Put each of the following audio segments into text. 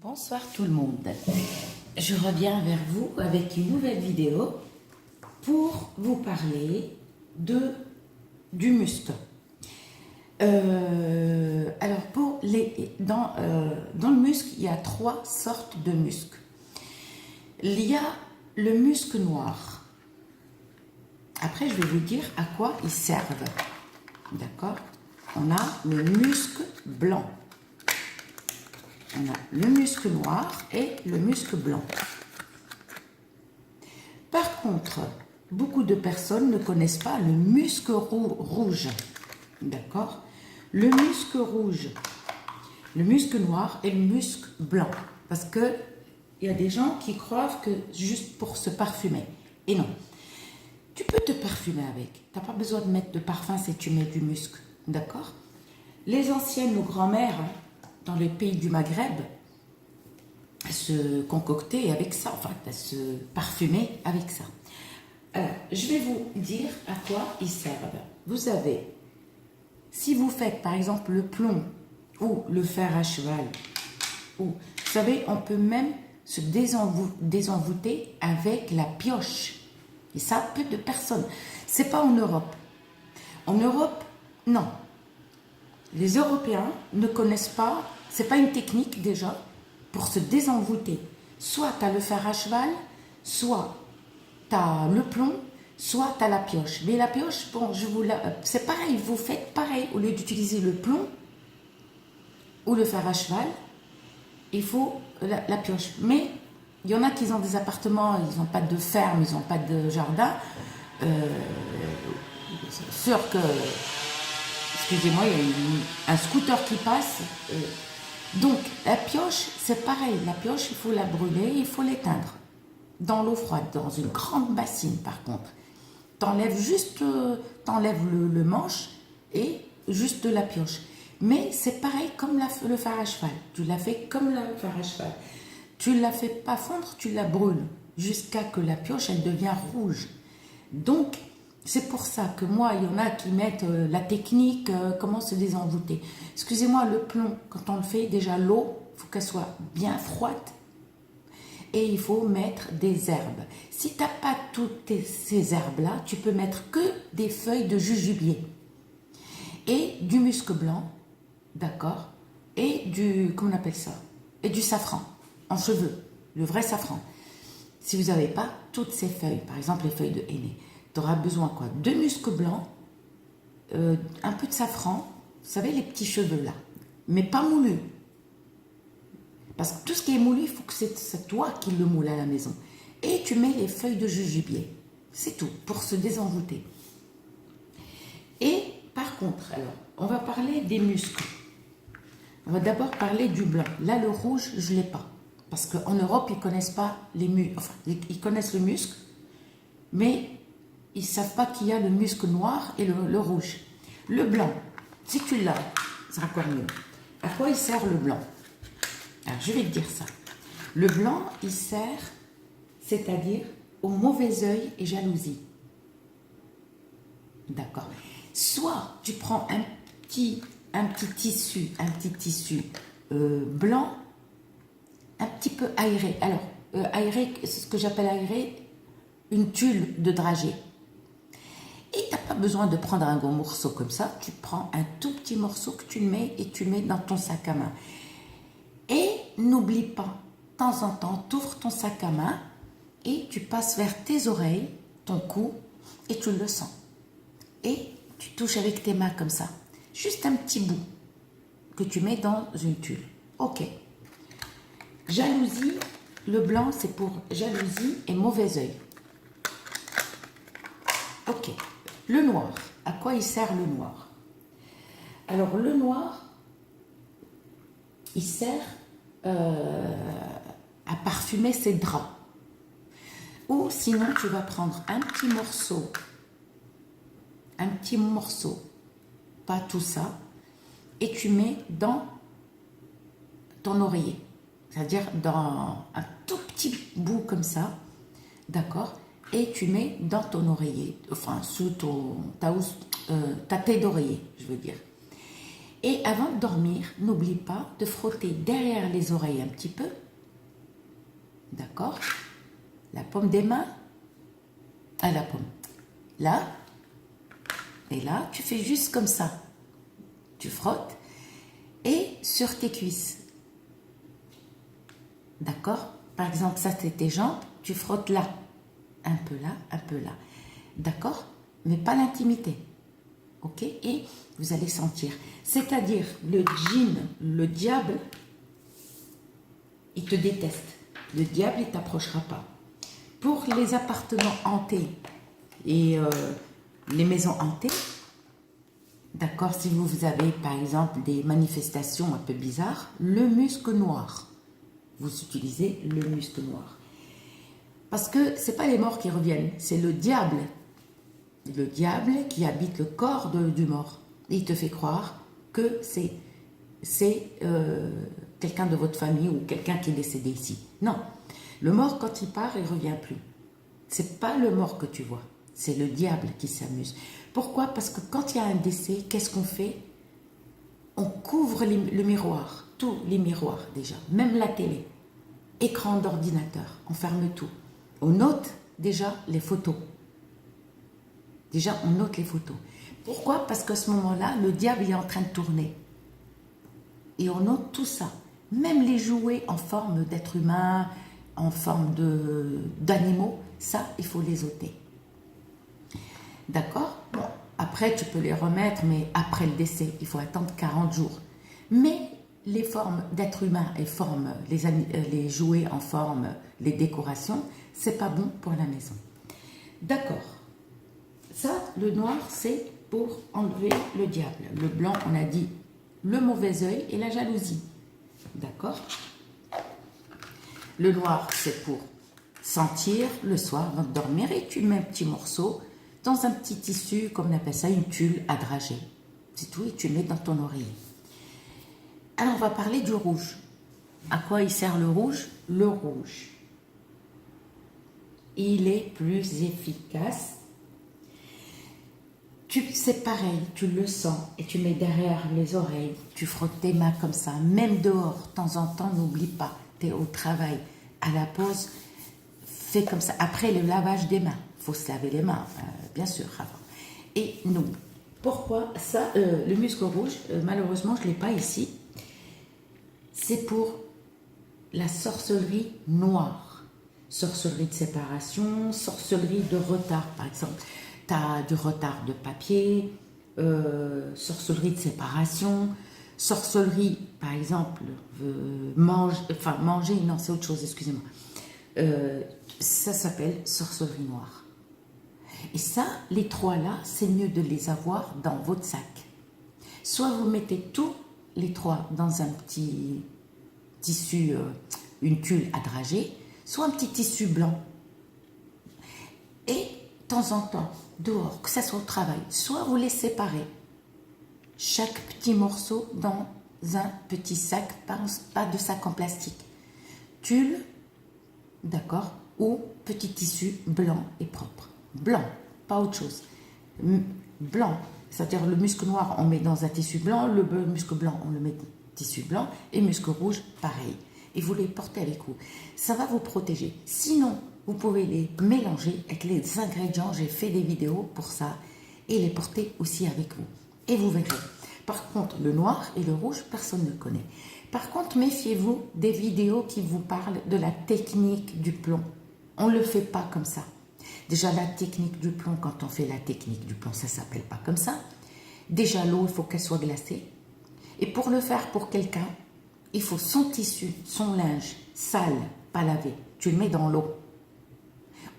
Bonsoir tout le monde, je reviens vers vous avec une nouvelle vidéo pour vous parler du muscle. Alors dans le muscle, il y a trois sortes de muscles. Il y a le muscle noir. Après, je vais vous dire à quoi ils servent. D'accord? On a le muscle blanc. On a le muscle noir et le muscle blanc. Par contre, beaucoup de personnes ne connaissent pas le muscle rouge. D'accord? Le muscle rouge, le muscle noir et le muscle blanc. Parce que il y a des gens qui croient que juste pour se parfumer. Et non. Tu peux te parfumer avec. Tu n'as pas besoin de mettre de parfum si tu mets du muscle. D'accord? Les anciennes, nos grands-mères, dans les pays du Maghreb, elles se concoctaient avec ça. Enfin, elles se parfumaient avec ça. Alors, je vais vous dire à quoi ils servent. Vous avez, si vous faites par exemple le plomb ou le fer à cheval, ou, vous savez, on peut même se désenvoûter avec la pioche. Et ça, peu de personnes. C'est pas en Europe. En Europe, non. Les Européens ne connaissent pas, c'est pas une technique déjà, pour se désenvoûter. Soit tu as le fer à cheval, soit tu as le plomb, soit tu as la pioche. Mais la pioche, bon, c'est pareil, vous faites pareil. Au lieu d'utiliser le plomb ou le fer à cheval, il faut la pioche. Mais il y en a qui ont des appartements, ils n'ont pas de ferme, ils n'ont pas de jardin. C'est sûr que, excusez-moi, il y a un scooter qui passe. Donc, la pioche, c'est pareil. La pioche, il faut la brûler, il faut l'éteindre. Dans l'eau froide, dans une grande bassine, par contre. T'enlèves juste, le manche et juste de la pioche. Mais c'est pareil comme le fer à cheval. Tu la fais comme le fer à cheval. Tu ne la fais pas fondre, tu la brûles jusqu'à que la pioche, elle devient rouge. Donc, c'est pour ça que moi, il y en a qui mettent la technique, comment se désenvoûter. Excusez-moi, le plomb, quand on le fait, déjà l'eau, il faut qu'elle soit bien froide. Et il faut mettre des herbes. Si tu n'as pas toutes ces herbes-là, tu peux mettre que des feuilles de jujubé. Et du musc blanc, d'accord? Et comment on appelle ça? Et du safran, en cheveux, le vrai safran. Si vous n'avez pas toutes ces feuilles, par exemple les feuilles de henné, tu auras besoin quoi? De musc blanc, un peu de safran, vous savez les petits cheveux là, mais pas moulus. Parce que tout ce qui est moulu, il faut que c'est toi qui le moule à la maison. Et tu mets les feuilles de jujubé. C'est tout, pour se désenvoûter. Et par contre, alors, on va parler des muscles. On va d'abord parler du blanc. Là, le rouge, je ne l'ai pas. Parce qu'en Europe, ils ne connaissent pas les muscles. Enfin, ils connaissent le muscle, mais ils ne savent pas qu'il y a le muscle noir et le rouge. Le blanc, si tu l'as, c'est encore mieux. À quoi il sert le blanc? Alors, je vais te dire ça. Le blanc, il sert, c'est-à-dire au mauvais œil et jalousie. D'accord. Soit tu prends un petit tissu blanc, un petit peu aéré. Alors, aéré, c'est ce que j'appelle aéré, une tulle de dragée. Et tu n'as pas besoin de prendre un gros morceau comme ça. Tu prends un tout petit morceau que tu mets et tu mets dans ton sac à main. Et n'oublie pas, de temps en temps, tu ouvres ton sac à main et tu passes vers tes oreilles, ton cou, et tu le sens. Et tu touches avec tes mains comme ça. Juste un petit bout que tu mets dans une tulle. Ok. Jalousie, le blanc, c'est pour jalousie et mauvais œil. Ok. Le noir, à quoi il sert le noir? Alors, le noir, il sert à parfumer ses draps. Ou sinon, tu vas prendre un petit morceau, pas tout ça, et tu mets dans ton oreiller. C'est-à-dire dans un tout petit bout comme ça, d'accord? Et tu mets dans ton oreiller, enfin, sous ta tête d'oreiller, je veux dire. Et avant de dormir, n'oublie pas de frotter derrière les oreilles un petit peu. D'accord? La paume des mains à la paume. Là. Et là, tu fais juste comme ça. Tu frottes. Et sur tes cuisses. D'accord? Par exemple, ça c'est tes jambes. Tu frottes là. Un peu là, un peu là. D'accord? Mais pas l'intimité. Ok? Et vous allez sentir. C'est-à-dire, le djinn, le diable, il te déteste. Le diable, il ne t'approchera pas. Pour les appartements hantés et les maisons hantées, d'accord, si vous avez par exemple des manifestations un peu bizarres, le musc noir. Vous utilisez le musc noir. Parce que ce n'est pas les morts qui reviennent, c'est le diable. Le diable qui habite le corps du mort. Et il te fait croire que c'est quelqu'un de votre famille ou quelqu'un qui est décédé ici. Non. Le mort, quand il part, il ne revient plus. Ce n'est pas le mort que tu vois. C'est le diable qui s'amuse. Pourquoi? Parce que quand il y a un décès, qu'est-ce qu'on fait? On couvre le miroir. Tous les miroirs déjà. Même la télé. Écran d'ordinateur. On ferme tout. On note déjà les photos. Déjà, on note les photos. Pourquoi? Parce qu'à ce moment-là, le diable est en train de tourner. Et on note tout ça. Même les jouets en forme d'être humain, en forme d'animaux, ça, il faut les ôter. D'accord? Bon, après, tu peux les remettre, mais après le décès, il faut attendre 40 jours. Mais les formes d'être humain et les jouets en forme, les décorations, c'est pas bon pour la maison. D'accord. Ça, le noir, c'est pour enlever le diable. Le blanc, on a dit le mauvais œil et la jalousie. D'accord? Le noir, c'est pour sentir le soir avant de dormir et tu mets un petit morceau dans un petit tissu, comme on appelle ça, une tulle à drager. C'est tout, et tu le mets dans ton oreiller. Alors, on va parler du rouge. À quoi il sert le rouge? Le rouge, il est plus efficace. C'est pareil, tu le sens et tu mets derrière les oreilles, tu frottes tes mains comme ça, même dehors, de temps en temps, n'oublie pas, tu es au travail, à la pause, fais comme ça. Après le lavage des mains, il faut se laver les mains, bien sûr, avant. Et nous, pourquoi ça, le musc rouge, malheureusement, je ne l'ai pas ici, c'est pour la sorcellerie noire, sorcellerie de séparation, sorcellerie de retard, par exemple. Tu as du retard de papier, sorcellerie de séparation, sorcellerie, par exemple, manger, non, c'est autre chose, excusez-moi. Ça s'appelle sorcellerie noire. Et ça, les trois là, c'est mieux de les avoir dans votre sac. Soit vous mettez tous les trois dans un petit tissu, une tulle à drager, soit un petit tissu blanc. Et de temps en temps, dehors, que ça soit au travail, soit vous les séparez. Chaque petit morceau dans un petit sac, pas de sac en plastique. Tulle, d'accord, ou petit tissu blanc et propre. Blanc, pas autre chose. Blanc, c'est-à-dire le musc noir, on met dans un tissu blanc, le musc blanc, on le met dans un tissu blanc, et musc rouge, pareil. Et vous les portez avec vous. Ça va vous protéger. Sinon, vous pouvez les mélanger avec les ingrédients. J'ai fait des vidéos pour ça. Et les porter aussi avec vous. Et vous verrez. Par contre, le noir et le rouge, personne ne connaît. Par contre, méfiez-vous des vidéos qui vous parlent de la technique du plomb. On ne le fait pas comme ça. Déjà, la technique du plomb, quand on fait la technique du plomb, ça ne s'appelle pas comme ça. Déjà, l'eau, il faut qu'elle soit glacée. Et pour le faire pour quelqu'un, il faut son tissu, son linge, sale, pas lavé. Tu le mets dans l'eau.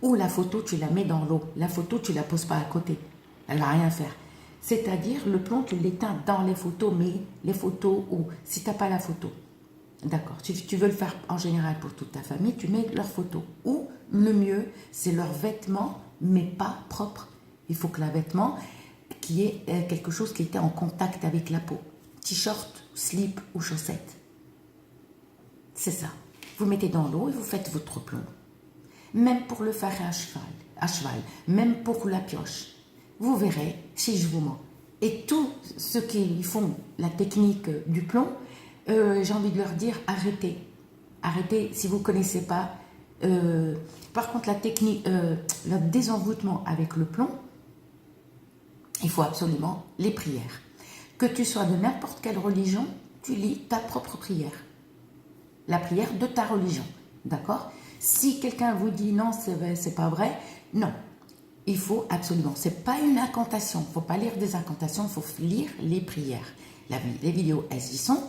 Ou la photo, tu la mets dans l'eau. La photo, tu ne la poses pas à côté. Elle ne va rien faire. C'est-à-dire, le plomb, tu l'éteins dans les photos, mais les photos où, si tu n'as pas la photo, d'accord, tu veux le faire en général pour toute ta famille, tu mets leurs photos. Ou, le mieux, c'est leurs vêtements, mais pas propres. Il faut que le vêtement, qui ait quelque chose qui était en contact avec la peau. T-shirt, slip ou chaussettes. C'est ça. Vous mettez dans l'eau et vous faites votre plomb. Même pour le faire à cheval, même pour la pioche. Vous verrez, si je vous mens, Et tous ceux qui font la technique du plomb, j'ai envie de leur dire arrêtez. Arrêtez si vous ne connaissez pas. Par contre, la technique, le désenvoûtement avec le plomb, il faut absolument les prières. Que tu sois de n'importe quelle religion, tu lis ta propre prière. La prière de ta religion. D'accord? Si quelqu'un vous dit non, c'est pas vrai, non. Il faut absolument. C'est pas une incantation. Il ne faut pas lire des incantations, il faut lire les prières. Les vidéos, elles y sont.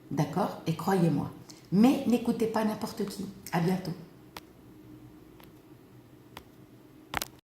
D'accord? Et croyez-moi. Mais n'écoutez pas n'importe qui. À bientôt.